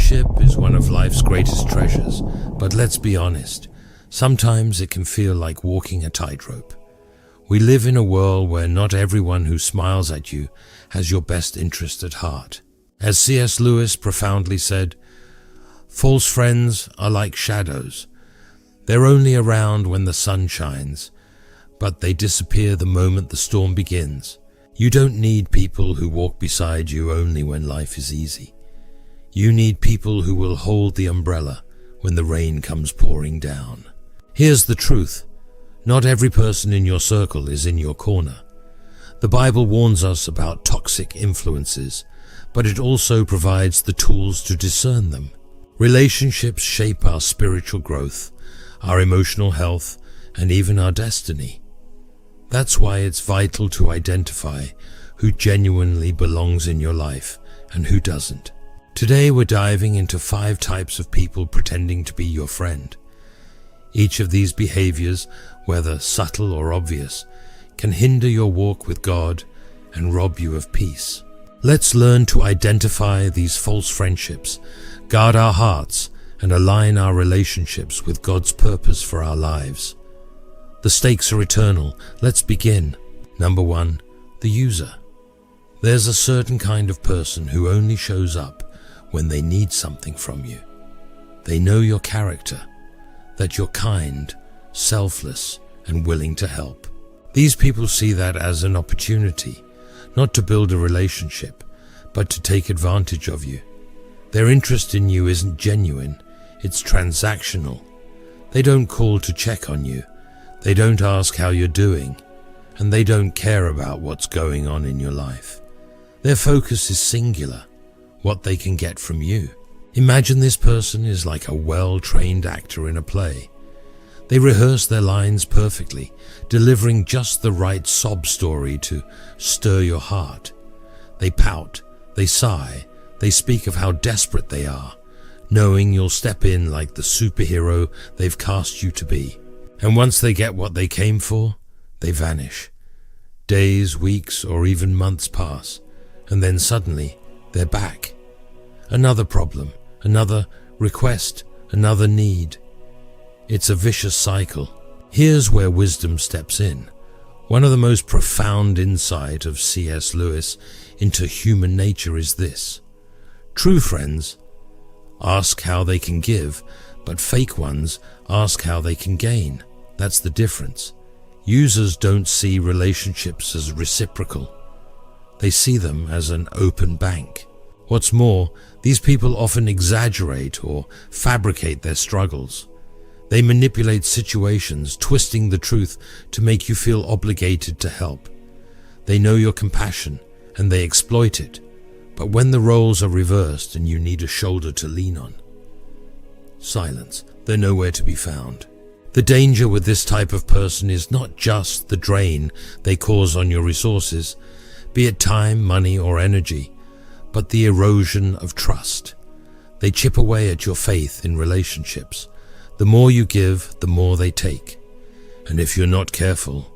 Friendship is one of life's greatest treasures, but let's be honest, sometimes it can feel like walking a tightrope. We live in a world where not everyone who smiles at you has your best interest at heart. As C.S. Lewis profoundly said, "False friends are like shadows. They're only around when the sun shines, but they disappear the moment the storm begins." You don't need people who walk beside you only when life is easy. You need people who will hold the umbrella when the rain comes pouring down. Here's the truth. Not every person in your circle is in your corner. The Bible warns us about toxic influences, but it also provides the tools to discern them. Relationships shape our spiritual growth, our emotional health, and even our destiny. That's why it's vital to identify who genuinely belongs in your life and who doesn't. Today we're diving into 5 types of people pretending to be your friend. Each of these behaviors, whether subtle or obvious, can hinder your walk with God and rob you of peace. Let's learn to identify these false friendships, guard our hearts, and align our relationships with God's purpose for our lives. The stakes are eternal. Let's begin. Number 1, the user. There's a certain kind of person who only shows up when they need something from you. They know your character, that you're kind, selfless, and willing to help. These people see that as an opportunity, not to build a relationship, but to take advantage of you. Their interest in you isn't genuine, it's transactional. They don't call to check on you, they don't ask how you're doing, and they don't care about what's going on in your life. Their focus is singular, what they can get from you. Imagine this person is like a well-trained actor in a play. They rehearse their lines perfectly, delivering just the right sob story to stir your heart. They pout, they sigh, they speak of how desperate they are, knowing you'll step in like the superhero they've cast you to be. And once they get what they came for, they vanish. Days, weeks, or even months pass, and then suddenly they're back. Another problem, another request, another need. It's a vicious cycle. Here's where wisdom steps in. One of the most profound insight of C.S. Lewis into human nature is this. True friends ask how they can give, but fake ones ask how they can gain. That's the difference. Users don't see relationships as reciprocal. They see them as an open bank. What's more, these people often exaggerate or fabricate their struggles. They manipulate situations, twisting the truth to make you feel obligated to help. They know your compassion and they exploit it. But when the roles are reversed and you need a shoulder to lean on, silence, they're nowhere to be found. The danger with this type of person is not just the drain they cause on your resources, be it time, money, or energy, but the erosion of trust. They chip away at your faith in relationships. The more you give, the more they take. And if you're not careful,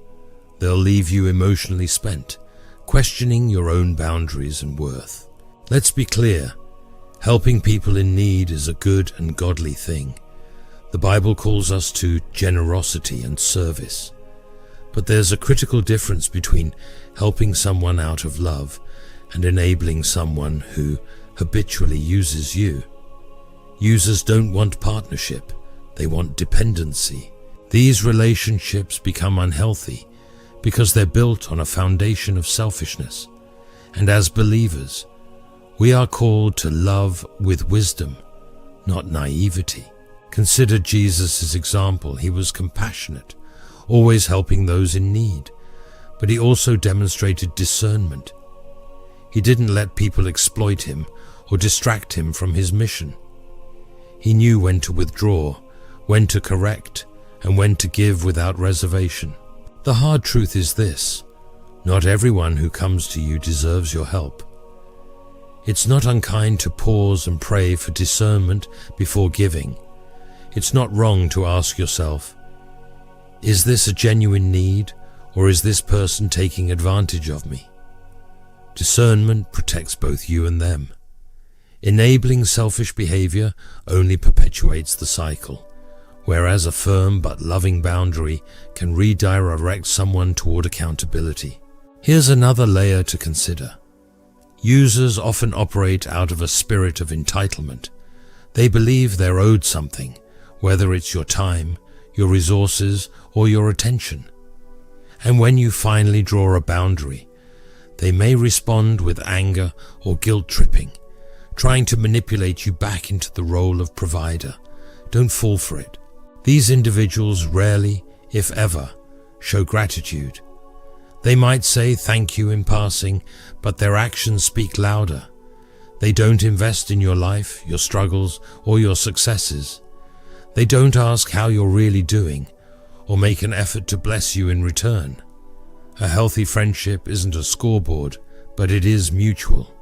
they'll leave you emotionally spent, questioning your own boundaries and worth. Let's be clear, helping people in need is a good and godly thing. The Bible calls us to generosity and service. But there's a critical difference between helping someone out of love and enabling someone who habitually uses you. Users don't want partnership, they want dependency. These relationships become unhealthy because they're built on a foundation of selfishness. And as believers, we are called to love with wisdom, not naivety. Consider Jesus' example. He was compassionate, always helping those in need, but he also demonstrated discernment. He didn't let people exploit him or distract him from his mission. He knew when to withdraw, when to correct, and when to give without reservation. The hard truth is this: not everyone who comes to you deserves your help. It's not unkind to pause and pray for discernment before giving. It's not wrong to ask yourself, is this a genuine need, or is this person taking advantage of me? Discernment protects both you and them. Enabling selfish behavior only perpetuates the cycle, whereas a firm but loving boundary can redirect someone toward accountability. Here's another layer to consider. Users often operate out of a spirit of entitlement. They believe they're owed something, whether it's your time, your resources, or your attention. And when you finally draw a boundary, they may respond with anger or guilt-tripping, trying to manipulate you back into the role of provider. Don't fall for it. These individuals rarely, if ever, show gratitude. They might say thank you in passing, but their actions speak louder. They don't invest in your life, your struggles, or your successes. They don't ask how you're really doing, or make an effort to bless you in return. A healthy friendship isn't a scoreboard, but it is mutual.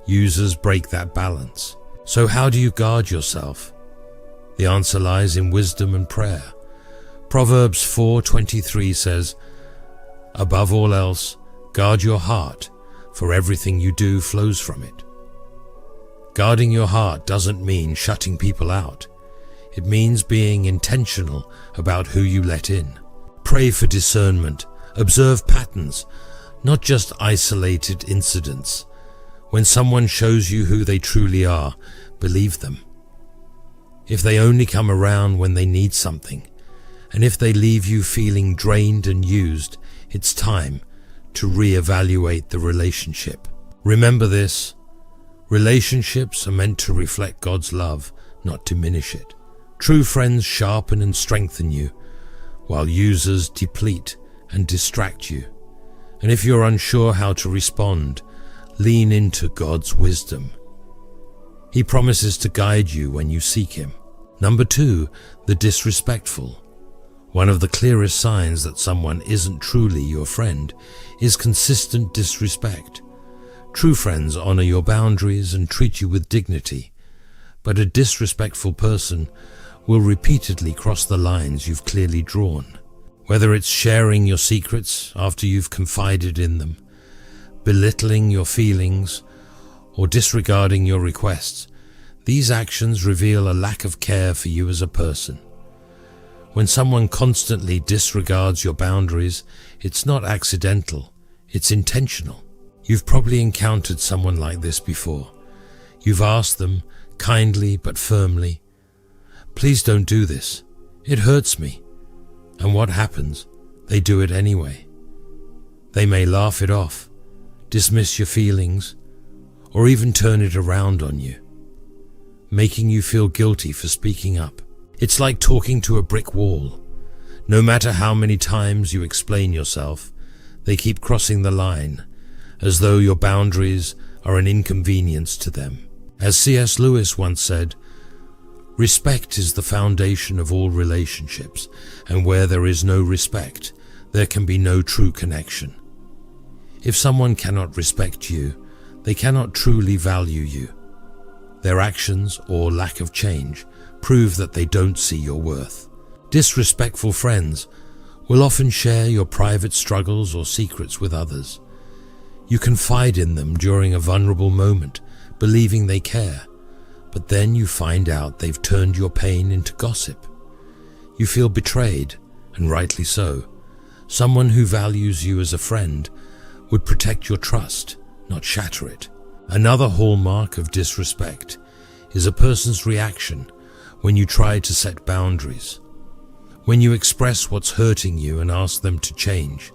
Users break that balance. So how do you guard yourself? The answer lies in wisdom and prayer. Proverbs 4:23 says, "Above all else, guard your heart, for everything you do flows from it." Guarding your heart doesn't mean shutting people out. It means being intentional about who you let in. Pray for discernment. Observe patterns, not just isolated incidents. When someone shows you who they truly are, believe them. If they only come around when they need something, and if they leave you feeling drained and used, it's time to reevaluate the relationship. Remember this: relationships are meant to reflect God's love, not diminish it. True friends sharpen and strengthen you, while users deplete and distract you. And if you're unsure how to respond, lean into God's wisdom. He promises to guide you when you seek Him. Number 2, the disrespectful. One of the clearest signs that someone isn't truly your friend is consistent disrespect. True friends honor your boundaries and treat you with dignity, but a disrespectful person will repeatedly cross the lines you've clearly drawn. Whether it's sharing your secrets after you've confided in them, belittling your feelings, or disregarding your requests, these actions reveal a lack of care for you as a person. When someone constantly disregards your boundaries, it's not accidental, it's intentional. You've probably encountered someone like this before. You've asked them, kindly but firmly, "Please don't do this. It hurts me." And what happens? They do it anyway. They may laugh it off, dismiss your feelings, or even turn it around on you, making you feel guilty for speaking up. It's like talking to a brick wall. No matter how many times you explain yourself, they keep crossing the line, as though your boundaries are an inconvenience to them. As C.S. Lewis once said, "Respect is the foundation of all relationships, and where there is no respect, there can be no true connection." If someone cannot respect you, they cannot truly value you. Their actions or lack of change prove that they don't see your worth. Disrespectful friends will often share your private struggles or secrets with others. You confide in them during a vulnerable moment, believing they care, but then you find out they've turned your pain into gossip. You feel betrayed, and rightly so. Someone who values you as a friend would protect your trust, not shatter it. Another hallmark of disrespect is a person's reaction when you try to set boundaries. When you express what's hurting you and ask them to change,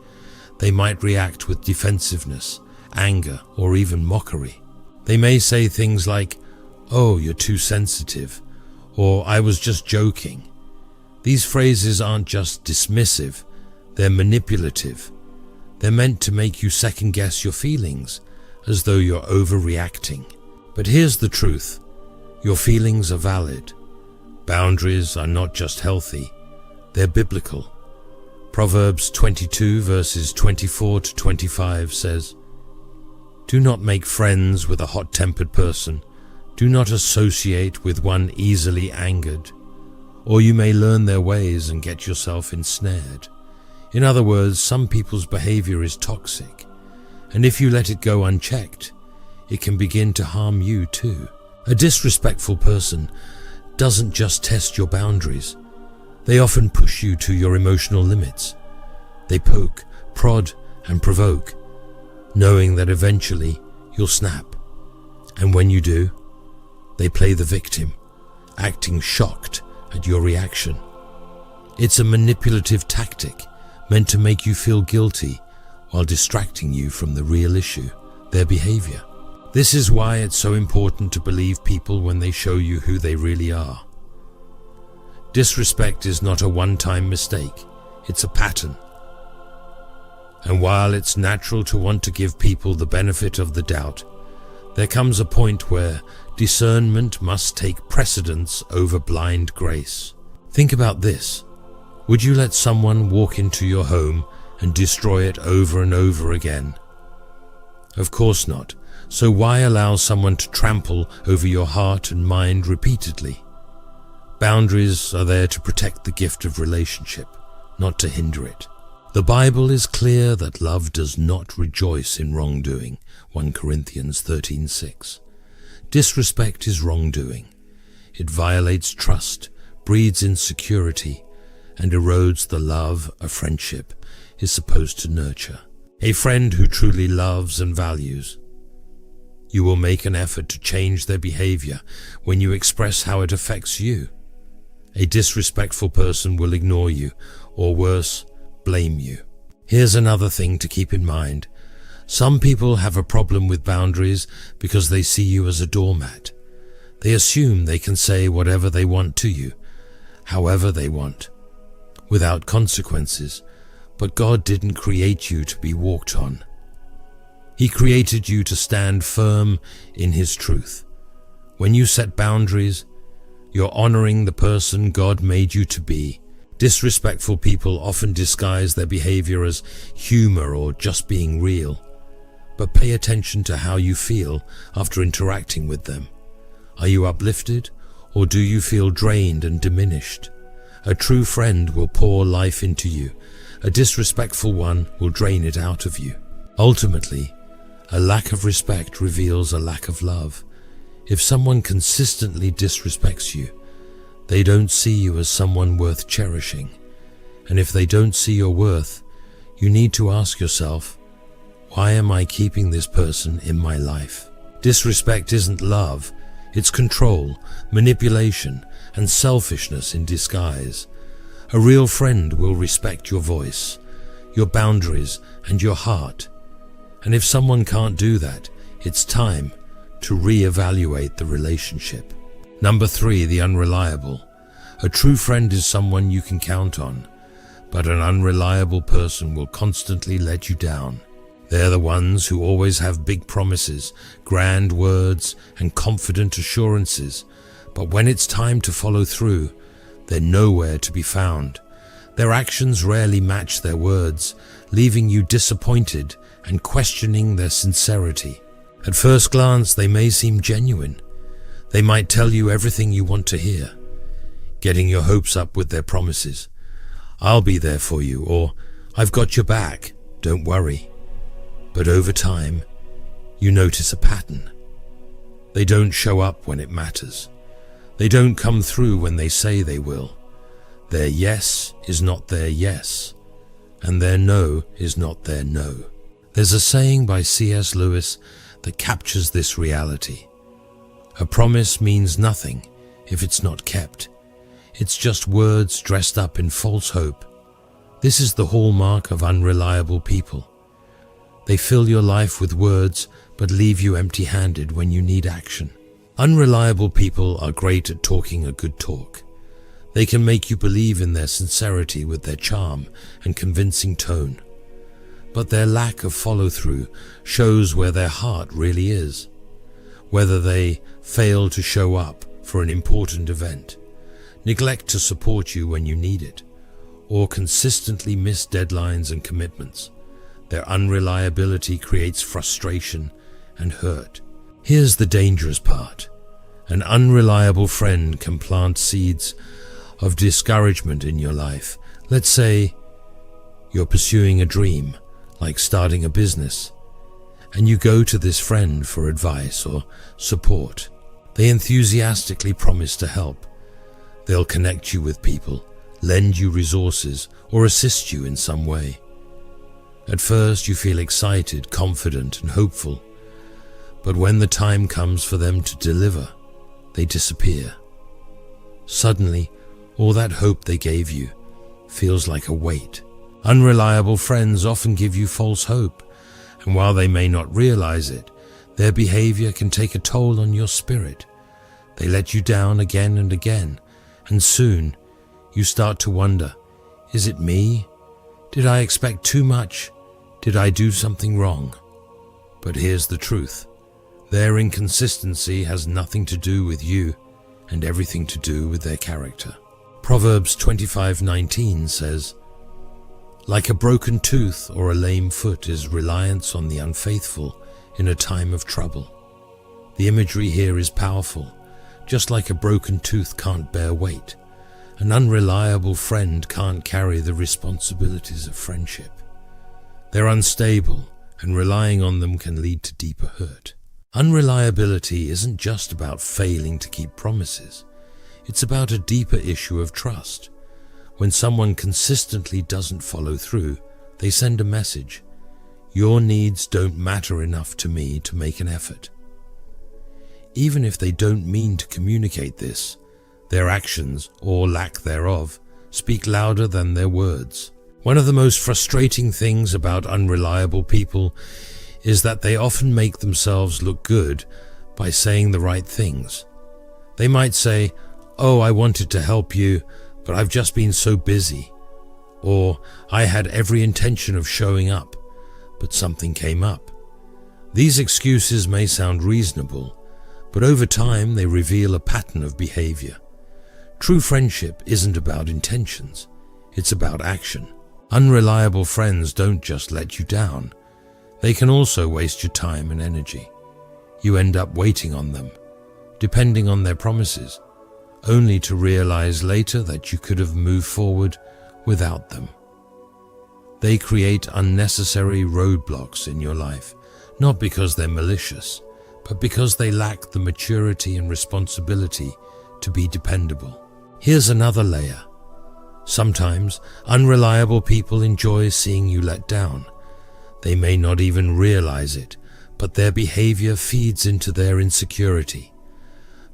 they might react with defensiveness, anger, or even mockery. They may say things like, "Oh, you're too sensitive," or "I was just joking." These phrases aren't just dismissive, they're manipulative. They're meant to make you second-guess your feelings, as though you're overreacting. But here's the truth: your feelings are valid. Boundaries are not just healthy, they're biblical. Proverbs 22 verses 24 to 25 says, "Do not make friends with a hot-tempered person. Do not associate with one easily angered, or you may learn their ways and get yourself ensnared." In other words, some people's behavior is toxic, and if you let it go unchecked, it can begin to harm you too. A disrespectful person doesn't just test your boundaries. They often push you to your emotional limits. They poke, prod, and provoke, knowing that eventually you'll snap. And when you do, they play the victim, acting shocked at your reaction. It's a manipulative tactic meant to make you feel guilty while distracting you from the real issue, their behavior. This is why it's so important to believe people when they show you who they really are. Disrespect is not a one-time mistake, it's a pattern. And while it's natural to want to give people the benefit of the doubt, there comes a point where discernment must take precedence over blind grace. Think about this. Would you let someone walk into your home and destroy it over and over again? Of course not. So why allow someone to trample over your heart and mind repeatedly? Boundaries are there to protect the gift of relationship, not to hinder it. The Bible is clear that love does not rejoice in wrongdoing, 1 Corinthians 13:6. Disrespect is wrongdoing. It violates trust, breeds insecurity, and erodes the love a friendship is supposed to nurture. A friend who truly loves and values you will make an effort to change their behavior when you express how it affects you. A disrespectful person will ignore you, or worse, blame you. Here's another thing to keep in mind. Some people have a problem with boundaries because they see you as a doormat. They assume they can say whatever they want to you, however they want, without consequences. But God didn't create you to be walked on. He created you to stand firm in His truth. When you set boundaries, you're honoring the person God made you to be. Disrespectful people often disguise their behavior as humor or just being real. But pay attention to how you feel after interacting with them. Are you uplifted, or do you feel drained and diminished? A true friend will pour life into you. A disrespectful one will drain it out of you. Ultimately, a lack of respect reveals a lack of love. If someone consistently disrespects you, they don't see you as someone worth cherishing. And if they don't see your worth, you need to ask yourself, why am I keeping this person in my life? Disrespect isn't love, it's control, manipulation, and selfishness in disguise. A real friend will respect your voice, your boundaries, and your heart. And if someone can't do that, it's time to re-evaluate the relationship. Number 3, the unreliable. A true friend is someone you can count on, but an unreliable person will constantly let you down. They're the ones who always have big promises, grand words, and confident assurances, but when it's time to follow through, they're nowhere to be found. Their actions rarely match their words, leaving you disappointed and questioning their sincerity. At first glance, they may seem genuine. They might tell you everything you want to hear, getting your hopes up with their promises. I'll be there for you, or I've got your back, don't worry. But over time, you notice a pattern. They don't show up when it matters. They don't come through when they say they will. Their yes is not their yes, and their no is not their no. There's a saying by C.S. Lewis that captures this reality. A promise means nothing if it's not kept. It's just words dressed up in false hope. This is the hallmark of unreliable people. They fill your life with words but leave you empty-handed when you need action. Unreliable people are great at talking a good talk. They can make you believe in their sincerity with their charm and convincing tone. But their lack of follow-through shows where their heart really is. Whether they fail to show up for an important event, neglect to support you when you need it, or consistently miss deadlines and commitments, their unreliability creates frustration and hurt. Here's the dangerous part. An unreliable friend can plant seeds of discouragement in your life. Let's say you're pursuing a dream, like starting a business, and you go to this friend for advice or support. They enthusiastically promise to help. They'll connect you with people, lend you resources, or assist you in some way. At first you feel excited, confident, and hopeful, but when the time comes for them to deliver, they disappear. Suddenly, all that hope they gave you feels like a weight. Unreliable friends often give you false hope, and while they may not realize it, their behavior can take a toll on your spirit. They let you down again and again, and soon you start to wonder, is it me? Did I expect too much? Did I do something wrong? But here's the truth. Their inconsistency has nothing to do with you and everything to do with their character. Proverbs 25:19 says, "Like a broken tooth or a lame foot is reliance on the unfaithful in a time of trouble." The imagery here is powerful. Just like a broken tooth can't bear weight, an unreliable friend can't carry the responsibilities of friendship. They're unstable, and relying on them can lead to deeper hurt. Unreliability isn't just about failing to keep promises. It's about a deeper issue of trust. When someone consistently doesn't follow through, they send a message. Your needs don't matter enough to me to make an effort. Even if they don't mean to communicate this, their actions, or lack thereof, speak louder than their words. One of the most frustrating things about unreliable people is that they often make themselves look good by saying the right things. They might say, "Oh, I wanted to help you, but I've just been so busy." Or, "I had every intention of showing up, but something came up." These excuses may sound reasonable, but over time they reveal a pattern of behavior. True friendship isn't about intentions, it's about action. Unreliable friends don't just let you down. They can also waste your time and energy. You end up waiting on them, depending on their promises, only to realize later that you could have moved forward without them. They create unnecessary roadblocks in your life, not because they're malicious, but because they lack the maturity and responsibility to be dependable. Here's another layer. Sometimes unreliable people enjoy seeing you let down. They may not even realize it, but their behavior feeds into their insecurity.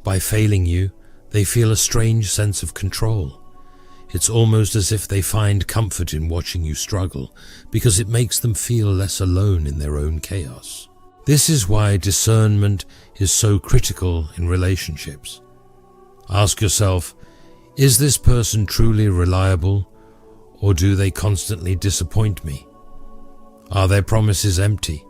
By failing you, they feel a strange sense of control. It's almost as if they find comfort in watching you struggle, because it makes them feel less alone in their own chaos. This is why discernment is so critical in relationships. Ask yourself, is this person truly reliable, or do they constantly disappoint me? Are their promises empty,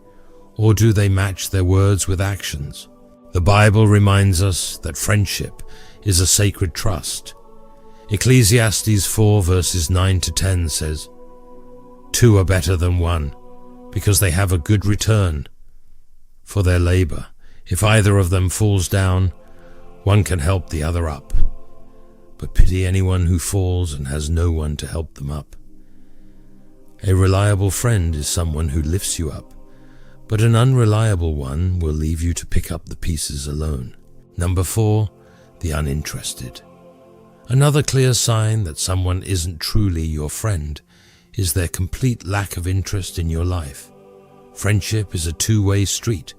or do they match their words with actions? The Bible reminds us that friendship is a sacred trust. Ecclesiastes 4 verses 9 to 10 says, "Two are better than one, because they have a good return for their labor. If either of them falls down, one can help the other up. But pity anyone who falls and has no one to help them up." A reliable friend is someone who lifts you up, but an unreliable one will leave you to pick up the pieces alone. Number 4, the uninterested. Another clear sign that someone isn't truly your friend is their complete lack of interest in your life. Friendship is a two-way street,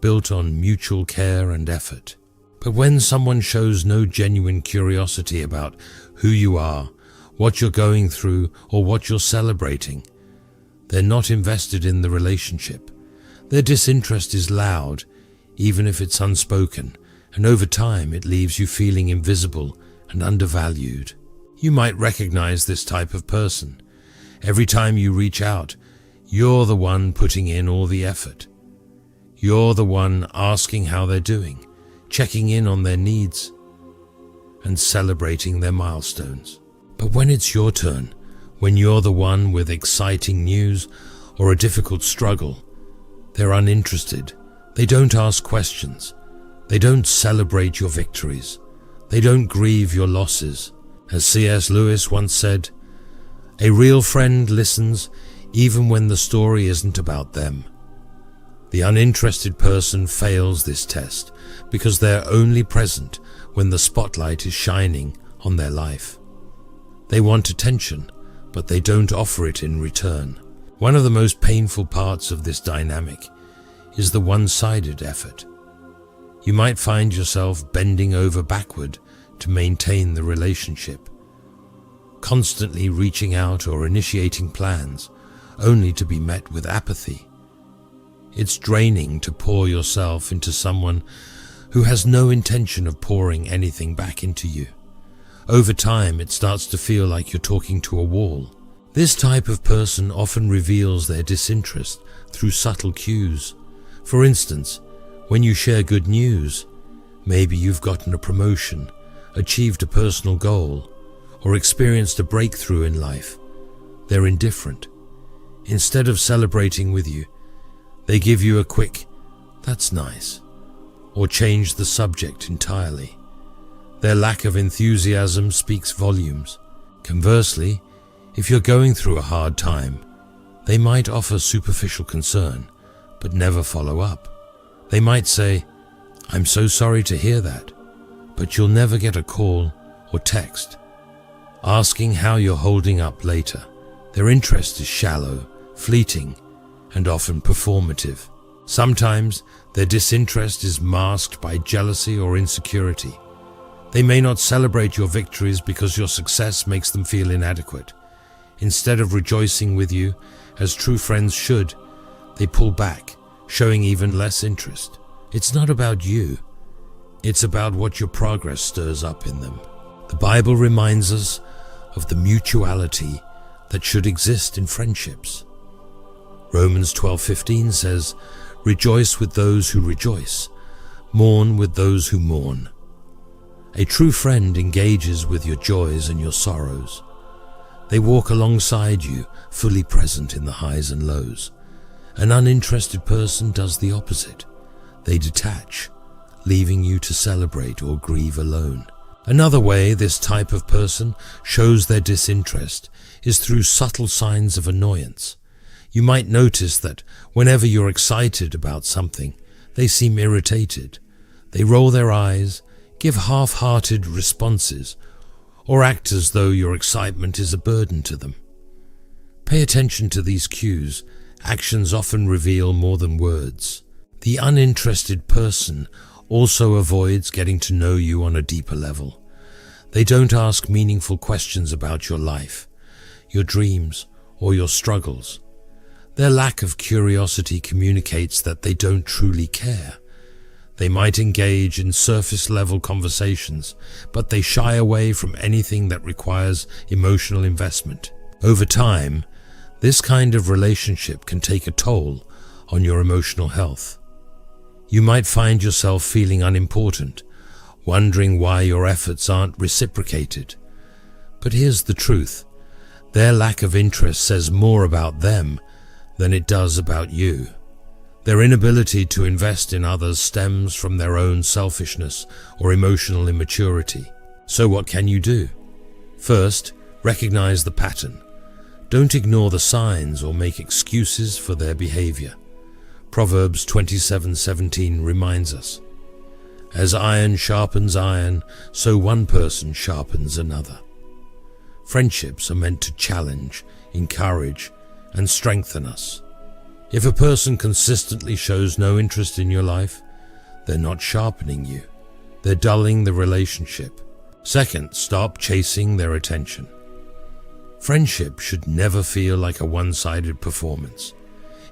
built on mutual care and effort. But when someone shows no genuine curiosity about who you are, what you're going through, or what you're celebrating, they're not invested in the relationship. Their disinterest is loud, even if it's unspoken, and over time it leaves you feeling invisible and undervalued. You might recognize this type of person. Every time you reach out, you're the one putting in all the effort. You're the one asking how they're doing, checking in on their needs, and celebrating their milestones. But when it's your turn, when you're the one with exciting news or a difficult struggle, they're uninterested. They don't ask questions. They don't celebrate your victories. They don't grieve your losses. As C.S. Lewis once said, "A real friend listens even when the story isn't about them." The uninterested person fails this test because they're only present when the spotlight is shining on their life. They want attention, but they don't offer it in return. One of the most painful parts of this dynamic is the one-sided effort. You might find yourself bending over backward to maintain the relationship, constantly reaching out or initiating plans, only to be met with apathy. It's draining to pour yourself into someone who has no intention of pouring anything back into you. Over time, it starts to feel like you're talking to a wall. This type of person often reveals their disinterest through subtle cues. For instance, when you share good news, maybe you've gotten a promotion, achieved a personal goal, or experienced a breakthrough in life, they're indifferent. Instead of celebrating with you, they give you a quick, "That's nice," or change the subject entirely. Their lack of enthusiasm speaks volumes. Conversely, if you're going through a hard time, they might offer superficial concern, but never follow up. They might say, "I'm so sorry to hear that," but you'll never get a call or text asking how you're holding up later. Their interest is shallow, fleeting, and often performative. Sometimes their disinterest is masked by jealousy or insecurity. They may not celebrate your victories because your success makes them feel inadequate. Instead of rejoicing with you, as true friends should, they pull back, showing even less interest. It's not about you. It's about what your progress stirs up in them. The Bible reminds us of the mutuality that should exist in friendships. Romans 12:15 says, "Rejoice with those who rejoice, mourn with those who mourn." A true friend engages with your joys and your sorrows. They walk alongside you, fully present in the highs and lows. An uninterested person does the opposite. They detach, leaving you to celebrate or grieve alone. Another way this type of person shows their disinterest is through subtle signs of annoyance. You might notice that whenever you're excited about something, they seem irritated. They roll their eyes, give half-hearted responses, or act as though your excitement is a burden to them. Pay attention to these cues. Actions often reveal more than words. The uninterested person also avoids getting to know you on a deeper level. They don't ask meaningful questions about your life, your dreams, or your struggles. Their lack of curiosity communicates that they don't truly care. They might engage in surface-level conversations, but they shy away from anything that requires emotional investment. Over time, this kind of relationship can take a toll on your emotional health. You might find yourself feeling unimportant, wondering why your efforts aren't reciprocated. But here's the truth. Their lack of interest says more about them than it does about you. Their inability to invest in others stems from their own selfishness or emotional immaturity. So what can you do? First, recognize the pattern. Don't ignore the signs or make excuses for their behavior. Proverbs 27:17 reminds us, "As iron sharpens iron, so one person sharpens another." Friendships are meant to challenge, encourage, and strengthen us. If a person consistently shows no interest in your life, they're not sharpening you. They're dulling the relationship. Second, stop chasing their attention. Friendship should never feel like a one-sided performance.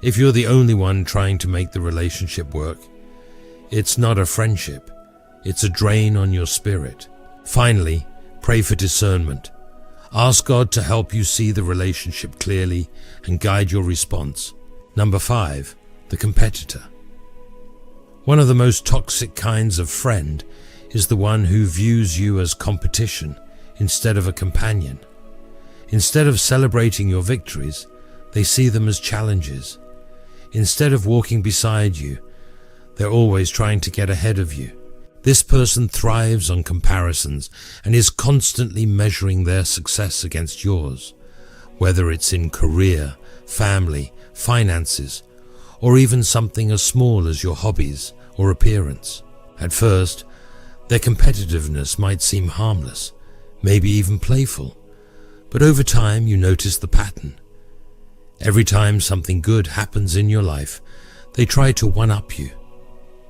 If you're the only one trying to make the relationship work, it's not a friendship. It's a drain on your spirit. Finally, pray for discernment. Ask God to help you see the relationship clearly and guide your response. Number 5, the competitor. One of the most toxic kinds of friend is the one who views you as competition instead of a companion. Instead of celebrating your victories, they see them as challenges. Instead of walking beside you, they're always trying to get ahead of you. This person thrives on comparisons and is constantly measuring their success against yours, whether it's in career, family, finances, or even something as small as your hobbies or appearance. At first, their competitiveness might seem harmless, maybe even playful, but over time you notice the pattern. Every time something good happens in your life, they try to one-up you.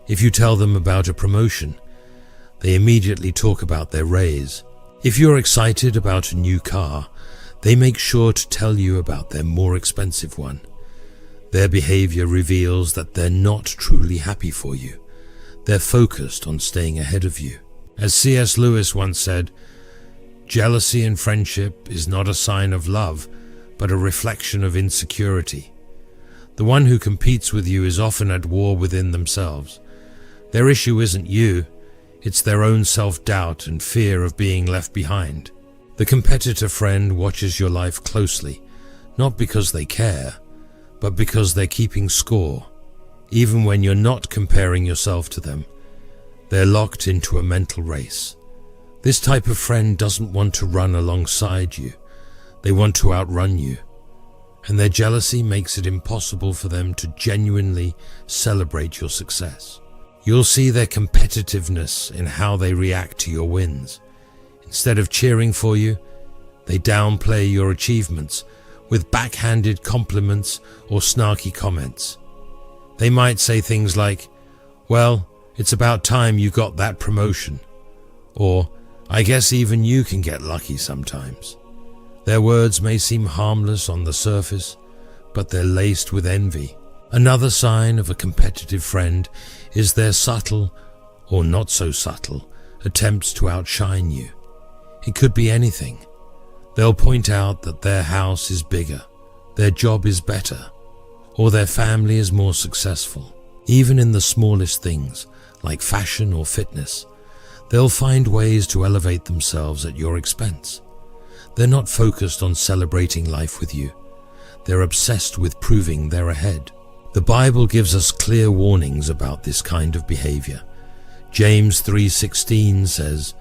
If you tell them about a promotion, they immediately talk about their raise. If you're excited about a new car, they make sure to tell you about their more expensive one. Their behavior reveals that they're not truly happy for you. They're focused on staying ahead of you. As C.S. Lewis once said, "Jealousy in friendship is not a sign of love, but a reflection of insecurity." The one who competes with you is often at war within themselves. Their issue isn't you, it's their own self-doubt and fear of being left behind. The competitor friend watches your life closely, not because they care, but because they're keeping score. Even when you're not comparing yourself to them, they're locked into a mental race. This type of friend doesn't want to run alongside you. They want to outrun you. And their jealousy makes it impossible for them to genuinely celebrate your success. You'll see their competitiveness in how they react to your wins. Instead of cheering for you, they downplay your achievements with backhanded compliments or snarky comments. They might say things like, "Well, it's about time you got that promotion," or "I guess even you can get lucky sometimes." Their words may seem harmless on the surface, but they're laced with envy. Another sign of a competitive friend is their subtle, or not so subtle, attempts to outshine you. It could be anything. They'll point out that their house is bigger, their job is better, or their family is more successful. Even in the smallest things, like fashion or fitness, they'll find ways to elevate themselves at your expense. They're not focused on celebrating life with you. They're obsessed with proving they're ahead. The Bible gives us clear warnings about this kind of behavior. James 3:16 says,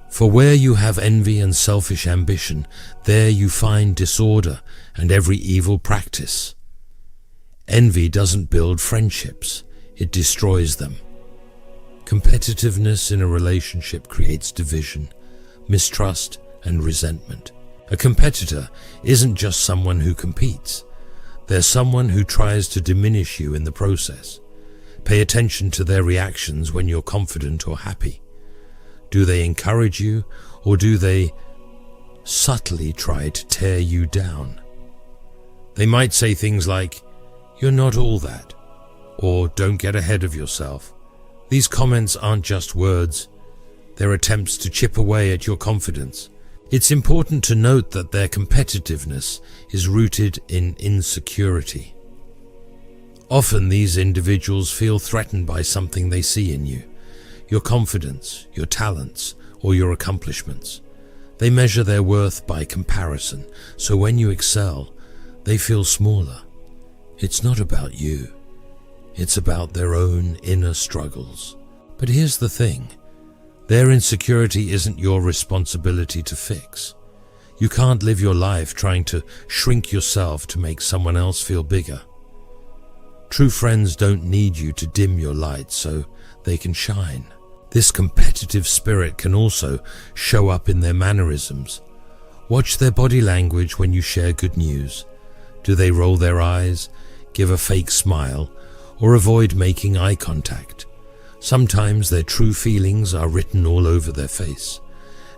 "For where you have envy and selfish ambition, there you find disorder and every evil practice." Envy doesn't build friendships, it destroys them. Competitiveness in a relationship creates division, mistrust, and resentment. A competitor isn't just someone who competes. They're someone who tries to diminish you in the process. Pay attention to their reactions when you're confident or happy. Do they encourage you, or do they subtly try to tear you down? They might say things like, "You're not all that," or "Don't get ahead of yourself." These comments aren't just words. They're attempts to chip away at your confidence. It's important to note that their competitiveness is rooted in insecurity. Often these individuals feel threatened by something they see in you, your confidence, your talents, or your accomplishments. They measure their worth by comparison, so when you excel, they feel smaller. It's not about you. It's about their own inner struggles. But here's the thing. Their insecurity isn't your responsibility to fix. You can't live your life trying to shrink yourself to make someone else feel bigger. True friends don't need you to dim your light so they can shine. This competitive spirit can also show up in their mannerisms. Watch their body language when you share good news. Do they roll their eyes, give a fake smile, or avoid making eye contact? Sometimes their true feelings are written all over their face,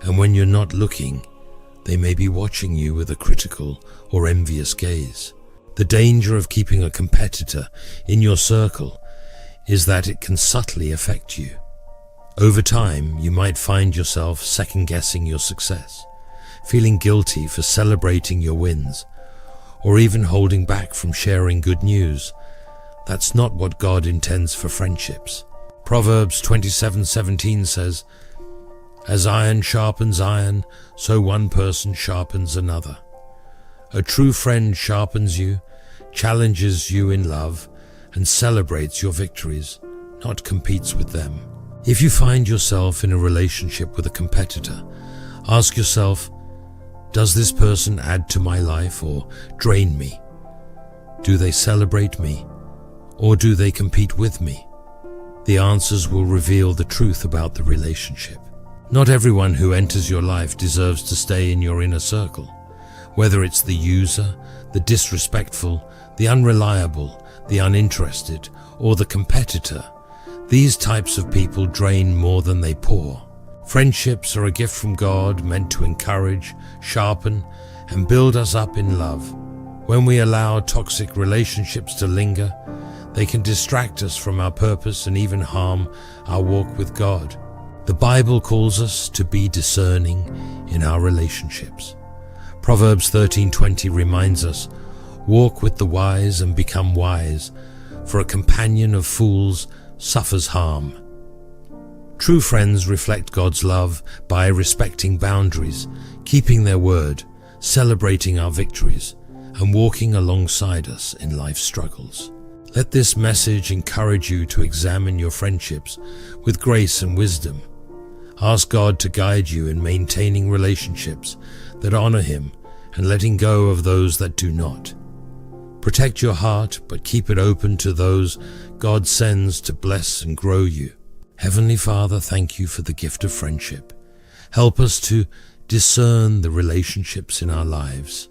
and when you're not looking, they may be watching you with a critical or envious gaze. The danger of keeping a competitor in your circle is that it can subtly affect you. Over time, you might find yourself second-guessing your success, feeling guilty for celebrating your wins, or even holding back from sharing good news. That's not what God intends for friendships. Proverbs 27:17 says, "As iron sharpens iron, so one person sharpens another." A true friend sharpens you, challenges you in love, and celebrates your victories, not competes with them. If you find yourself in a relationship with a competitor, ask yourself, does this person add to my life or drain me? Do they celebrate me Or do they compete with me? The answers will reveal the truth about the relationship. Not everyone who enters your life deserves to stay in your inner circle. Whether it's the user, the disrespectful, the unreliable, the uninterested, or the competitor, these types of people drain more than they pour. Friendships are a gift from God meant to encourage, sharpen, and build us up in love. When we allow toxic relationships to linger, they can distract us from our purpose and even harm our walk with God. The Bible calls us to be discerning in our relationships. Proverbs 13:20 reminds us, "Walk with the wise and become wise, for a companion of fools suffers harm." True friends reflect God's love by respecting boundaries, keeping their word, celebrating our victories, and walking alongside us in life's struggles. Let this message encourage you to examine your friendships with grace and wisdom. Ask God to guide you in maintaining relationships that honor Him and letting go of those that do not. Protect your heart, but keep it open to those God sends to bless and grow you. Heavenly Father, thank you for the gift of friendship. Help us to discern the relationships in our lives.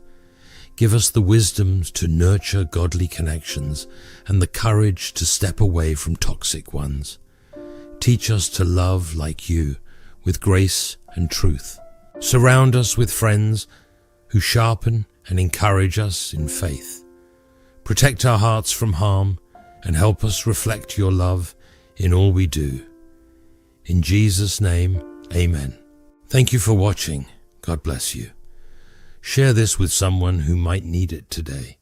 Give us the wisdom to nurture godly connections and the courage to step away from toxic ones. Teach us to love like you, with grace and truth. Surround us with friends who sharpen and encourage us in faith. Protect our hearts from harm and help us reflect your love in all we do. In Jesus' name, amen. Thank you for watching. God bless you. Share this with someone who might need it today.